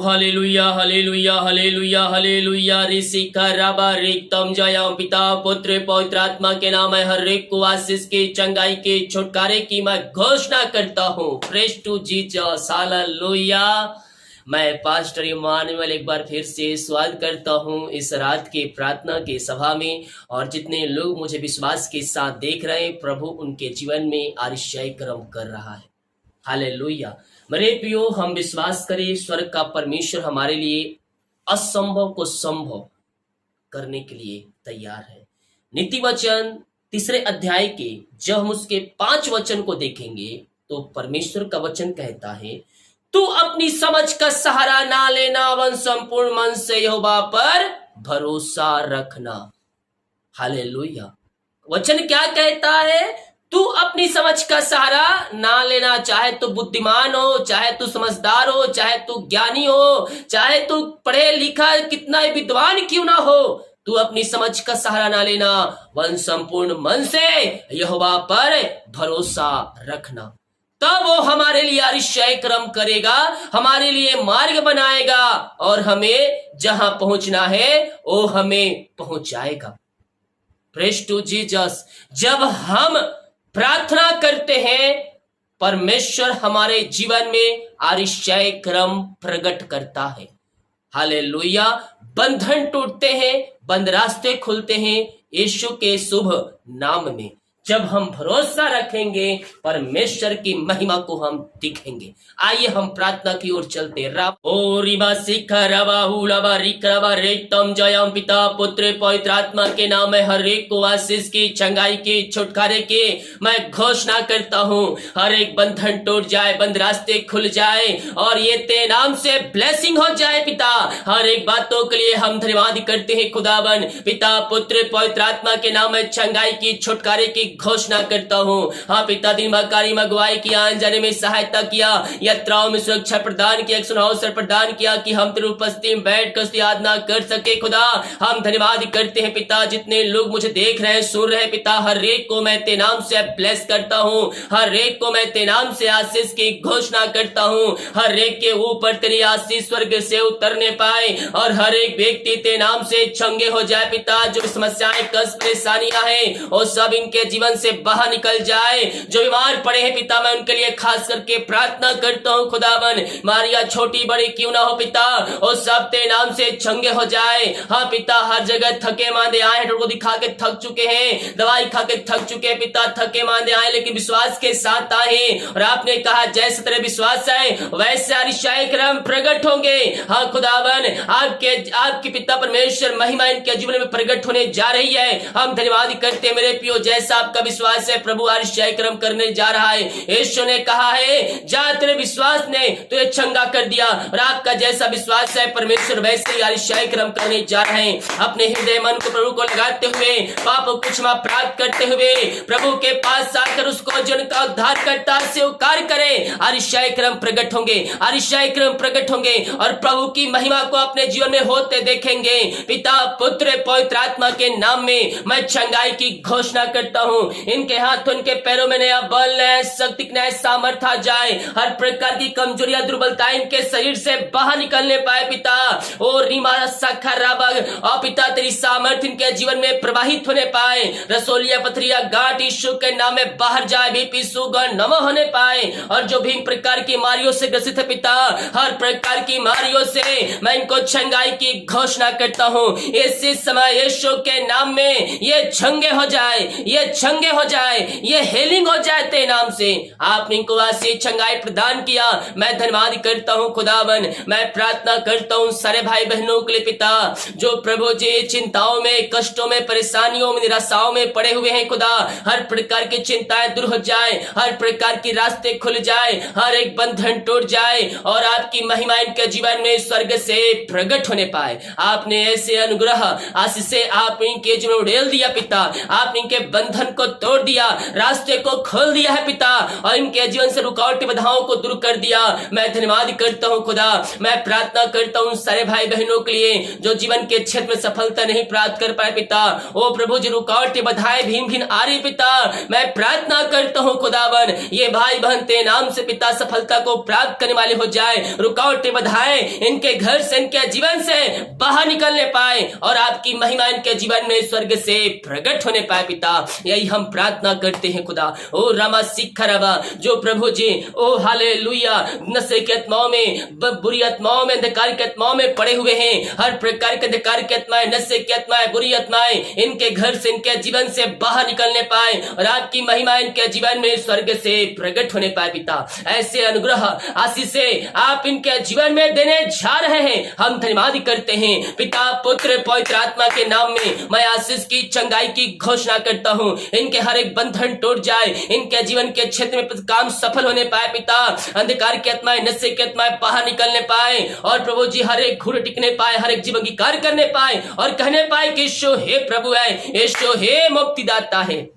Hallelujah hallelujah hallelujah hallelujah Rishika रबा रिक्तम जयम पिता पुत्र पवित्र आत्मा के नाम है। हर एक को आशीष की चंगाई के छुटकारे की मैं घोषणा करता हूँ। Praise to Jesus hallelujah. मैं पास्टर इमानुएल एक बार फिर से स्वागत करता हूँ इस रात के प्रार्थना के सभा में। और जितने लोग मुझे विश्वास के साथ देख रहे हैं, प्रभु उनके जीवन में आश्चर्य कर्म कर रहा है। हालेलुया। मेरे प्रियो, हम विश्वास करें स्वर्ग का परमेश्वर हमारे लिए असंभव को संभव करने के लिए तैयार है। नीति वचन 3 अध्याय के जब हम उसके 5 वचन को देखेंगे तो परमेश्वर का वचन कहता है, तू अपनी समझ का सहारा ना लेना, वन संपूर्ण मन से यहोवा पर भरोसा रखना। हालेलुया। वचन क्या कहता है? तू अपनी समझ का सहारा ना लेना। चाहे तू बुद्धिमान हो, चाहे तू समझदार हो, चाहे तू ज्ञानी हो, चाहे तू पढ़े लिखा कितना ही विद्वान क्यों ना हो, तू अपनी समझ का सहारा ना लेना, वन संपूर्ण मन से यहोवा पर भरोसा रखना। तब वो हमारे लिए आश्चर्य कर्म करेगा, हमारे लिए मार्ग बनाएगा और हमें जहां पहुंचना है वो हमें पहुंचाएगा। Praise to Jesus. जब हम प्रार्थना करते हैं, परमेश्वर हमारे जीवन में आश्चर्य कर्म प्रकट करता है। हालेलुया। बंधन टूटते हैं, बंद रास्ते खुलते हैं यीशु के शुभ नाम में। जब हम भरोसा रखेंगे, परमेश्वर की महिमा को हम दिखेंगे। आइए हम प्रार्थना की ओर चलते। जयम पिता पुत्र पवित्र आत्मा के नाम में हर एक को आशीष की चंगाई की छुटकारे की मैं घोषणा करता हूँ। हर एक बंधन टूट जाए, बंद रास्ते खुल जाए और ये तेरे नाम से ब्लेसिंग हो जाए। पिता, हर एक बातों के लिए हम धन्यवाद करते हैं खुदावन। पिता पुत्र पवित्र आत्मा के नाम में चंगाई की छुटकारे की घोषणा करता हूँ। हाँ पिता, दिन भर कार्य में अगुवाई किया, आने जाने में सहायता किया, यात्राओं में सुरक्षा प्रदान किया, अवसर प्रदान किया कि हम तेरी उपस्थिति में बैठ कर आराधना कर सके। खुदा, हम धन्यवाद करते हैं पिता। जितने लोग मुझे देख रहे हैं, सुन रहे हैं पिता, हर एक को मैं तेरे नाम से ब्लेस करता हूँ। हर एक को मैं तेरे नाम से आशीष की घोषणा करता हूँ। हर एक के ऊपर तेरी आशीष स्वर्ग से उतरने पाए और हर एक व्यक्ति तेरे नाम से चंगे हो जाए। पिता, जो समस्याएं कष्ट परेशानियां हैं वो सब इनके जीवन से बाहर निकल जाए। जो बीमार पड़े हैं पिता, मैं उनके लिए खास करके प्रार्थना करता हूँ खुदावन। मारिया छोटी बड़ी क्यों ना हो पिता, और सब तेरे नाम से चंगे हो जाए। हाँ पिता, हर जगह थके मांदे आए हैं, दिखा के थक चुके हैं, दवाई खा के थक चुके हैं पिता, थके मांदे आए लेकिन विश्वास के साथ आए और आपने कहा जैसे तेरे विश्वास है वैसे आश्चर्य कर्म प्रकट होंगे। हाँ खुदावन, आपके पिता परमेश्वर महिमा इनके जीवन में प्रकट होने जा रही है। हम धन्यवाद करते हैं मेरे पियो। जैसा आपका विश्वास है प्रभु आश्चर्य कर्म करने जा रहा है। यीशु ने कहा है, जा तेरे विश्वास ने तुझे चंगा कर दिया, और आपका जैसा विश्वास है परमेश्वर वैसे ही आश्चर्य कर्म करने जा रहे हैं। अपने हृदय मन को प्रभु को लगाते हुए, पापों को क्षमा प्राप्त करते हुए प्रभु के पास आकर उसको जन का उद्धार करता स्वीकार करें। आश्चर्य कर्म प्रकट होंगे, आश्चर्य कर्म प्रकट होंगे और प्रभु की महिमा को अपने जीवन में होते देखेंगे। पिता पुत्र पवित्र आत्मा के नाम में मैं चंगाई की घोषणा करता हूँ। इनके हाथों इनके पैरों में नया बल, नया शक्ति, नया सामर्थ्य आ जाए। हर प्रकार की कमजोरियां दुर्बलताएं इनके शरीर से बाहर निकलने पाए पिता। और रिमारा सखा राबग और पिता तेरी सामर्थ्य इनके जीवन में प्रवाहित होने पाए। रसोलिया पथरिया गांठ यीशु के नाम में बाहर जाए। बीपी शुगर नमः होने पाए। और जो भी प्रकार की बीमारियों से ग्रसित है पिता, हर प्रकार की बीमारियों से मैं इनको चंगाई की घोषणा करता हूँ। इसी समय यीशु के नाम में ये चंगे हो जाए, ये चंगे हो जाए, ये हीलिंग हो जाए तेरे नाम से। आपने इनको आशीष चंगाई प्रदान किया, मैं धन्यवाद करता हूँ खुदावन। मैं प्रार्थना करता हूँ सारे भाई बहनों के लिए पिता, जो प्रभु जी चिंताओं में, कष्टों में, परेशानियों में, निराशाओं में पड़े हुए हैं खुदा, हर प्रकार की चिंताएं दूर हो जाए, हर प्रकार की रास्ते खुल जाए, हर एक बंधन टूट जाए और आपकी महिमा इनके जीवन में स्वर्ग से प्रकट होने पाए। आपने ऐसे अनुग्रह आशीष से आप इनके जीवन में उड़ेल दिया पिता। आपने इनके बंधन को तोड़ दिया, रास्ते को खोल दिया है पिता, और इनके जीवन से रुकावट बाधाओं को दूर कर दिया। मैं धन्यवाद करता हूँ खुदा। मैं प्रार्थना करता हूँ सारे भाई बहनों के लिए जो जीवन के क्षेत्र में सफलता नहीं प्राप्त कर पाए पिता। ओ प्रभु जी, रुकावटें बाधाएं भिन्न भिन्न आ रही पिता, मैं प्रार्थना करता हूँ खुदावन, ये भाई बहन तेरे नाम से पिता सफलता को प्राप्त करने वाले हो जाए। रुकावटें बाधाएं इनके घर से, इनके जीवन से बाहर निकलने पाए और आपकी महिमा इनके जीवन में स्वर्ग से प्रकट होने पाए पिता। यही हम प्रार्थना करते हैं खुदा। ओ रामा सिखरबा, जो प्रभु जी ओ हालेलुया नशे की आत्माओं में, बुरी आत्माओं में, अंधकार की आत्माओं में पड़े हुए हैं, हर प्रकार के अंधकार की आत्माएं, नशे की आत्माएं, बुरी आत्माएं इनके घर से, इनके जीवन से बाहर निकलने पाए और आपकी महिमा इनके जीवन में स्वर्ग से प्रकट होने पाए पिता। ऐसे अनुग्रह आशीषें आप इनके जीवन में देने जा रहे हैं। हम धन्यवाद करते हैं पिता, पुत्र, पवित्र आत्मा के नाम में मैं आशीष की, चंगाई की घोषणा करता हूँ। इनके हर एक बंधन टूट जाए, इनके जीवन के क्षेत्र में काम सफल होने पाए पिता। अंधकार की आत्माएं, नशे की आत्माएं बाहर निकलने पाए और प्रभु जी हर एक घुट टिकने पाए, हर एक जीवन की कार्य करने पाए और कहने पाए कि यीशु हे प्रभु है, यीशु हे मुक्तिदाता है।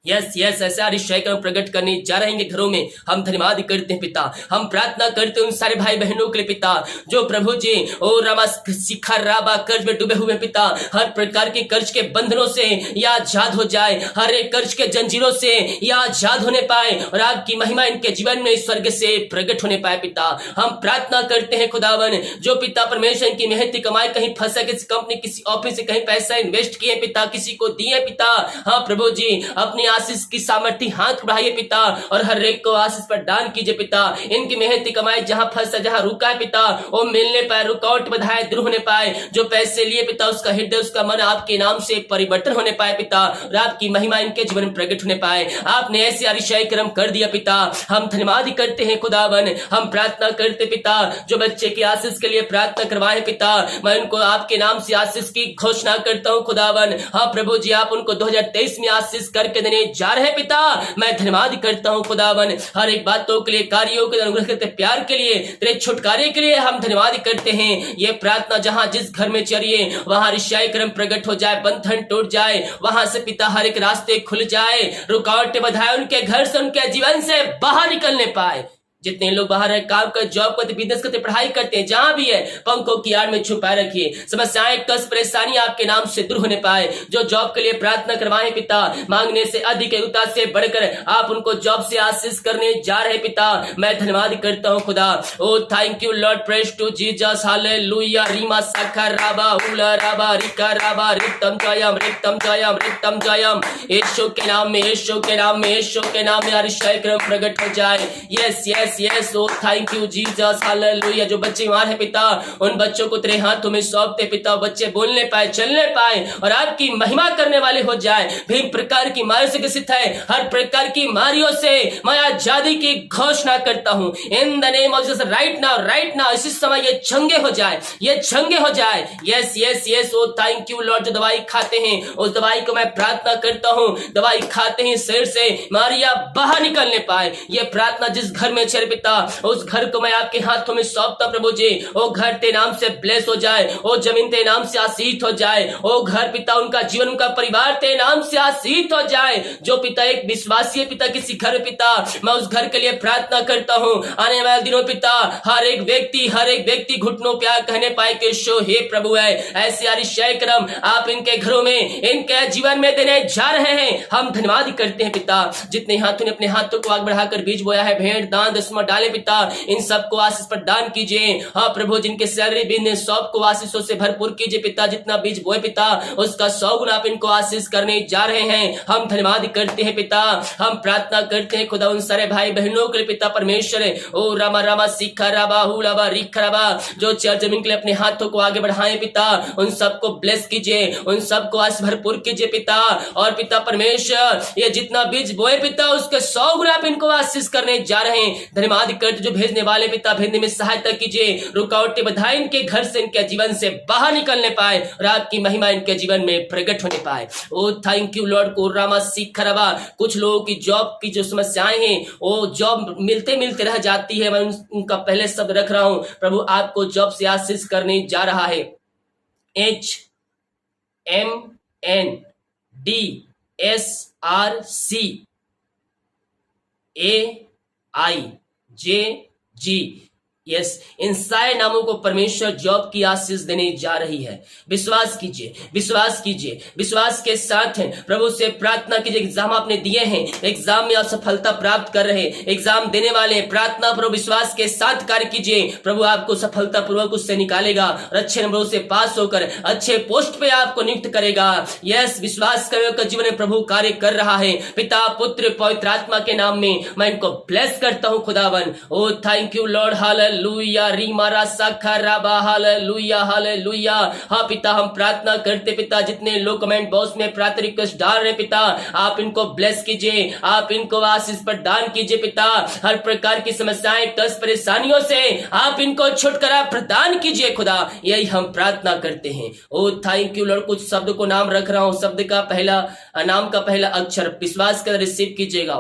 यस यस, ऐसा अतिशय हम प्रकट करने जा रहे हैं घरों में। हम धन्यवाद करते हैं पिता। हम प्रार्थना करते हैं उन सारे भाई बहनों के लिए पिता जो प्रभु जी ओ रामा शिखा राबा कर्ज में डूबे हुए पिता, हर प्रकार के कर्ज के बंधनों से या आजाद हो जाए, हर एक कर्ज के जंजीरों से या आजाद होने पाए और आपकी महिमा इनके जीवन में स्वर्ग से प्रकट होने पाए पिता। हम प्रार्थना करते हैं खुदावन, जो पिता परमेश्वर की मेहनती कमाई कहीं फंसा, किसी कंपनी, किसी ऑफिस से कहीं पैसा इन्वेस्ट किए पिता, किसी को दिए पिता, हाँ प्रभु जी अपनी आशीष की सामर्थ्य हाथ बढ़ाइए पिता और हर एक को आशीष पर दान कीजिए पिता। इनकी मेहनती कमाई जहां फंसा, जहां रुका है पिता, वो मिलने पाए, रुकावट बाधाएं दूर होने पाए। जो पैसे लिए पिता, उसका हृदय, उसका मन आपके नाम से परिवर्तन होने पाए पिता और आपकी महिमा इनके जीवन में प्रकट होने पाए। आपने ऐसे अतिशय कर्म कर दिया पिता, हम धन्यवाद करते हैं खुदावन। हम प्रार्थना करते पिता, जो बच्चे की आशीष के लिए प्रार्थना करवाए पिता, मैं उनको आपके नाम से आशीष की घोषणा करता हूँ खुदावन। हाँ प्रभु जी, आप उनको 2023 में आशीष करके देने जा रहे पिता। मैं धन्यवाद करता हूं खुदावन, हर एक बातों के लिए, कार्यों के अनुग्रह करते, प्यार के लिए, तेरे छुटकारे के लिए हम धन्यवाद करते हैं। ये प्रार्थना जहां जिस घर में चलिए वहां ऋषाई क्रम प्रकट हो जाए, बंधन टूट जाए, वहां से पिता हर एक रास्ते खुल जाए, रुकावटें बाधाएं उनके घर से, उनके जीवन से बाहर निकलने पाए। जितने लोग बाहर है, काम करते, जॉब करते, बिजनेस करते, पढ़ाई करते हैं, जहां भी है पंखों की आड़ में छुपाए रखिए। समस्याएं, कष्ट, परेशानी आपके नाम से दूर होने पाए। जो जॉब के लिए प्रार्थना करवाए पिता, मांगने से अधिक, उतार से बढ़कर आप उनको जॉब से आशीष करने जा रहे पिता। मैं धन्यवाद करता हूँ खुदा। Oh thank you Lord, praise to Jesus, hallelujah. रीमा साखा राबा उला राबा रिका राबा रिक्तम जयम, रिक्तम जयम, रिक्तम जयम। यीशु के नाम में, यीशु के नाम में, यीशु के नाम में अतिशय क्रम प्रकट हो जाए। Yes yes yes, oh thank you Jesus, hallelujah. जो बच्चे बीमार है पिता, उन बच्चों को तेरे हाथों में सौंपते पिता, बच्चे बोलने पाए, चलने पाए और आपकी महिमा करने वाले हो जाए। विभिन्न प्रकार की बीमारियों से ग्रसित है, हर प्रकार की बीमारियों से मैं आजादी की घोषणा करता हूं in the name of Jesus. Right now, right now, इसी समय ये चंगे हो जाए, ये चंगे हो जाए। Yes yes yes, oh thank you lord. जो दवाई खाते हैं उस दवाई को मैं प्रार्थना करता हूं, दवाई खाते ही शरीर से बीमारियां बाहर निकलने पाए। ये प्रार्थना जिस घर में पिता, उस घर को मैं आपके हाथों में सौंपता प्रभु जी। वो घर तेरे नाम से ब्लेस हो जाए, वो जमीन तेरे नाम से आशीष हो जाए, वो घर पिता, उनका जीवन, उनका परिवार तेरे नाम से आशीष हो जाए। जो पिता एक विश्वासी पिता, किसी घर पिता, मैं उस घर के लिए प्रार्थना करता हूँ। आने वाले दिनों पिता, हर एक व्यक्ति घुटनों पे कहने पाए कि यीशु हे प्रभु है। ऐसे अतिशय कर्म आप इनके घरों में, इनके जीवन में देने जा रहे हैं। हम धन्यवाद करते हैं पिता। जितने हाथों ने अपने हाथों को आग बढ़ाकर बीज बोया है, भेंट, दान, दशमा डाले पिता, इन सबको आशीष प्रदान कीजिए। हाँ प्रभु, जिनके सैलरी बिजनेस सबको आशीषों से भरपूर कीजिए पिता। जितना बीज बोए पिता, उसका 100 गुना आप इनको आशीष करने जा रहे हैं। हम धन्यवाद करते हैं पिता। हम प्रार्थना करते हैं खुदा उन सारे भाई बहनों के लिए पिता परमेश्वर। ओ रामा रामा सिखा राबा हुलाबा रिखा राबा, जो चर्च जमीन के लिए अपने हाथों को आगे बढ़ाए पिता, उन सबको ब्लेस कीजिए, उन सबको आशीष भरपूर कीजिए पिता। और पिता परमेश्वर, ये जितना बीज बोए पिता, उसके 100 गुना आप इनको आशीष करने जा रहे हैं। धन्यवाद करते जो भेजने वाले पिता, भेजने में सहायता कीजिए। रुकावटें बाधाएं इनके घर से, इनके जीवन से बाहर निकलने पाए और आपकी महिमा इनके जीवन में प्रकट होने पाए। ओ थैंक यू लॉर्ड को रामा सिखरबा। कुछ लोगों की जॉब की जो समस्याएं हैं, वो जॉब मिलते मिलते रह जाती है। मैं उनका पहले शब्द रख रहा हूं, प्रभु आपको जॉब से आशीष करने जा रहा है। HMND SRCAIJG। यस, इन सारे नामों को परमेश्वर जॉब की आशीष देने जा रही है। विश्वास कीजिए, विश्वास कीजिए, विश्वास के साथ है प्रभु से प्रार्थना कीजिए। एग्जाम आपने दिए हैं, एग्जाम में आप सफलता प्राप्त कर रहे हैं, एग्जाम देने वाले हैं, प्रार्थना प्रभु विश्वास के साथ कार्य कीजिए। प्रभु आपको सफलता पूर्वक उससे निकालेगा और अच्छे नंबरों से पास होकर अच्छे पोस्ट पे आपको नियुक्त करेगा। यस, विश्वास का जीवन में प्रभु कार्य कर रहा है। पिता, पुत्र, पवित्र आत्मा के नाम में मैं इनको ब्लेस करता हूं खुदावन। ओ थैंक यू लॉर्ड, हालेलुया, रीमारा साखा राबा, हालेलुया, हालेलुया। हाँ पिता, हम प्रार्थना करते पिता, जितने लोग कमेंट बॉक्स में प्रार्थना रिक्वेस्ट डाल रहे पिता, आप इनको ब्लेस कीजिए, आप इनको आशीष प्रदान कीजिए पिता। हर प्रकार की समस्याएं, कष्ट, परेशानियों से आप इनको छुटकारा प्रदान कीजिए खुदा, यही हम प्रार्थना करते हैं। ओ थैंक यू लॉर्ड। कुछ शब्द को नाम रख रहा हूं, शब्द का पहला नाम का पहला अक्षर विश्वास कर रिसीव कीजिएगा।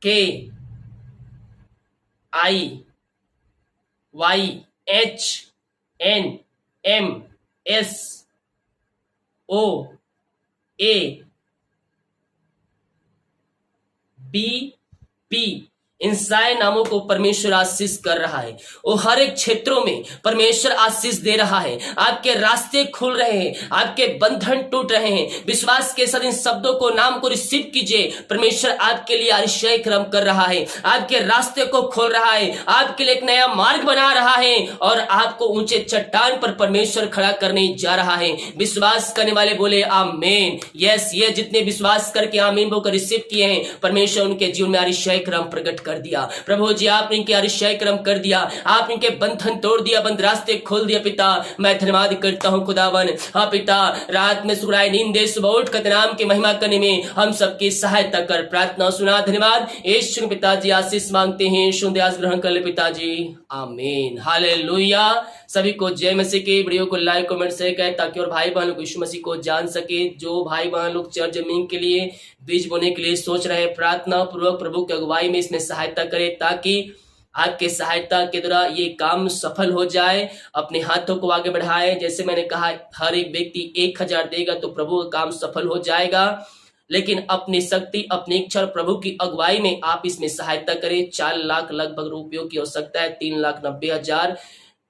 YDKIYHNMSOABP, इन सारे नामों को परमेश्वर आशीष कर रहा है। वो हर एक क्षेत्रों में परमेश्वर आशीष दे रहा है। आपके रास्ते खुल रहे हैं, आपके बंधन टूट रहे हैं। विश्वास के साथ इन शब्दों को, नाम को रिसीव कीजिए। परमेश्वर आपके लिए आश्चर्य क्रम कर रहा है, आपके रास्ते को खोल रहा है, आपके लिए एक नया मार्ग बना रहा है और आपको ऊंचे चट्टान पर परमेश्वर खड़ा करने जा रहा है। विश्वास करने वाले बोले आमीन। यस, ये जितने विश्वास करके आमीन बोलकर रिसीव किए हैं, परमेश्वर उनके जीवन में आश्चर्य क्रम प्रकट कर दिया। प्रभु जी, आपने इनके आश्चर्य क्रम कर दिया, आपने इनके बंधन तोड़ दिया, बंद रास्ते खोल दिया पिता। मैं धन्यवाद करता हूं खुदावन। हाँ पिता, रात में सुनाए नींद सुबह उठ कर नाम की महिमा करने में हम सबकी सहायता कर। प्रार्थना सुना, धन्यवाद। यीशु पिताजी आशीष मांगते हैं, शुद्ध ग्रहण कर ले पिताजी, आमीन, हालेलुया। सभी को जय मसीह की। वीडियो को लाइक कमेंट शेयर करें ताकि और भाई बहन लोग यीशु मसीह को जान सके। जो भाई बहन लोग चर्च जमीन के लिए बीज बोने के लिए सोच रहे हैं, प्रार्थना पूर्वक प्रभु की अगुवाई में इसमें सहायता करें ताकि आपके सहायता के द्वारा ये काम सफल हो जाए। अपने हाथों को आगे बढ़ाएं। जैसे मैंने कहा, हर एक व्यक्ति 1000 देगा तो प्रभु का काम सफल हो जाएगा, लेकिन अपनी शक्ति, अपनी इच्छा, प्रभु की अगुवाई में आप इसमें सहायता करें। 4 लाख लगभग रुपयों की आवश्यकता है, 3,90,000,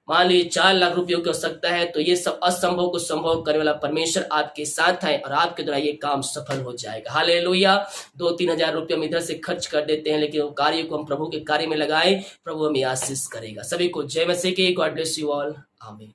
मान लीजिए 4 लाख रुपयों की आवश्यकता है। तो ये सब असंभव को संभव करने वाला परमेश्वर आपके साथ है और आपके द्वारा ये काम सफल हो जाएगा। हालेलुया। 2-3 हजार रुपये हम इधर से खर्च कर देते हैं, लेकिन वो कार्य को हम प्रभु के कार्य में लगाए, प्रभु हमें आशीष करेगा। सभी को जय मसीह की। गॉड ब्लेस यू ऑल, आमीन।